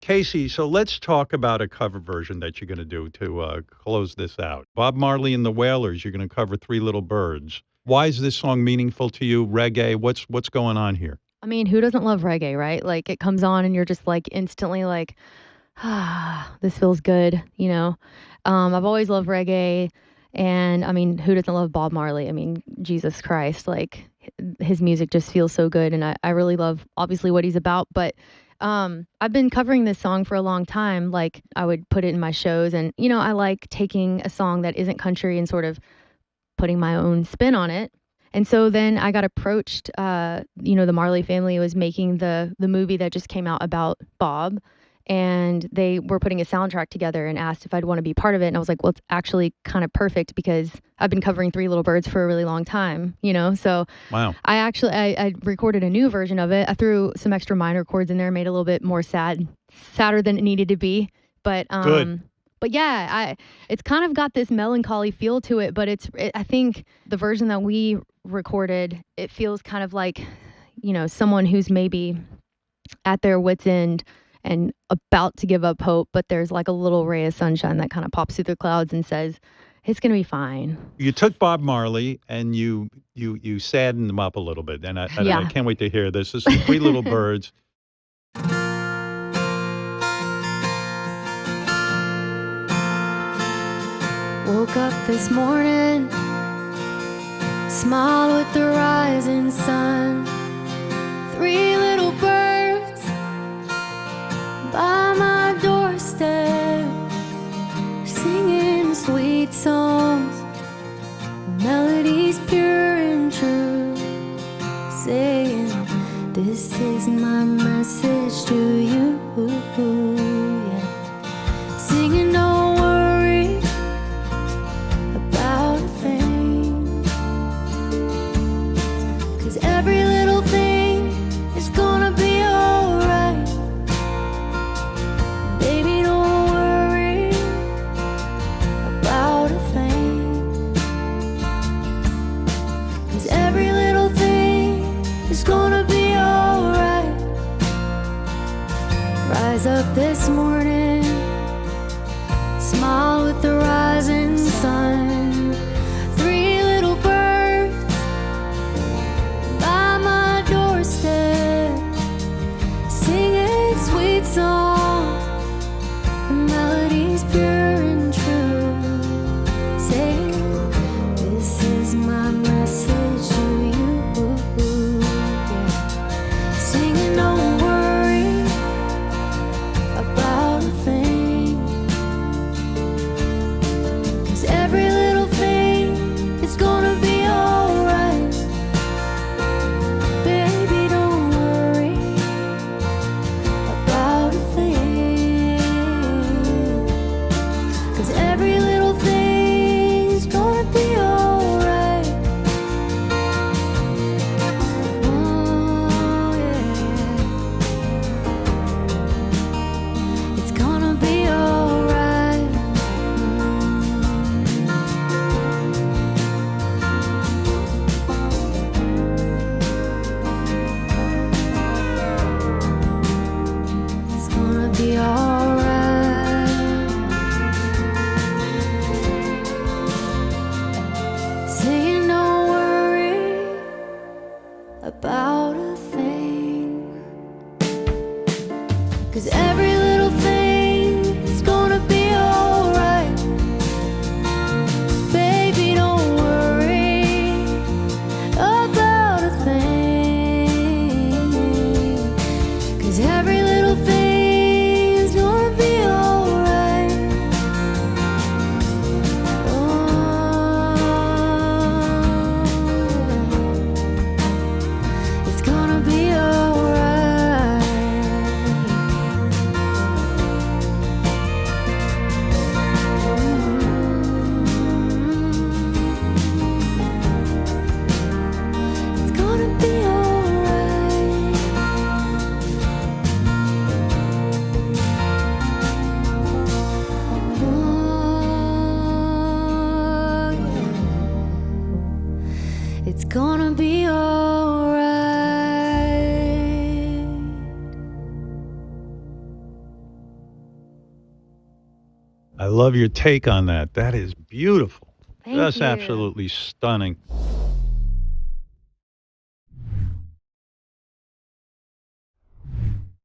Casey, so let's talk about a cover version that you're going to do to close this out. Bob Marley and the Wailers, you're going to cover Three Little Birds. Why is this song meaningful to you? Reggae, what's going on here? I mean, who doesn't love reggae, right? Like, it comes on and you're just, like, instantly like, "Ah, this feels good," you know? I've always loved reggae, and, I mean, who doesn't love Bob Marley? I mean, Jesus Christ, like, his music just feels so good, and I really love, obviously, what he's about, but, I've been covering this song for a long time, like, I would put it in my shows, and, I like taking a song that isn't country and sort of putting my own spin on it. And so then I got approached, the Marley family was making the movie that just came out about Bob, and they were putting a soundtrack together and asked if I'd want to be part of it. And I was like, well, it's actually kind of perfect because I've been covering Three Little Birds for a really long time, So Wow. I recorded a new version of it. I threw some extra minor chords in there, made it a little bit more sadder than it needed to be. But Good. but yeah, it's kind of got this melancholy feel to it, but I think the version that we recorded, it feels kind of like, someone who's maybe at their wit's end and about to give up hope, but there's like a little ray of sunshine that kind of pops through the clouds and says, it's going to be fine. You took Bob Marley and you saddened him up a little bit, and I Yeah. can't wait to hear this. This is Three Little Birds. Woke up this morning, smiled with the rising sun. Three little birds by my doorstep, singing sweet songs, melodies pure and true, saying, this is my message to you. Yeah. Singing, don't worry about a thing, 'cause every little thing is gonna be alright. Baby, don't worry about a thing, 'cause every little thing is gonna be alright. Rise up this morning, smile with the rising sun. Three little birds by my doorstep, singing sweet songs, melodies pure and true, saying, this is my message to you. Yeah. Singing, don't worry about a thing, 'cause every little thing is gonna be alright. Baby, don't worry about a thing, 'cause every little thing's gonna be alright. Oh yeah, it's gonna be alright. It's gonna be alright. Saying, don't worry about a thing, 'cause every little thing is gonna be alright. Baby, don't worry about a thing, 'cause every little thing's I love your take on that. That is beautiful. Thank Just you. absolutely stunning.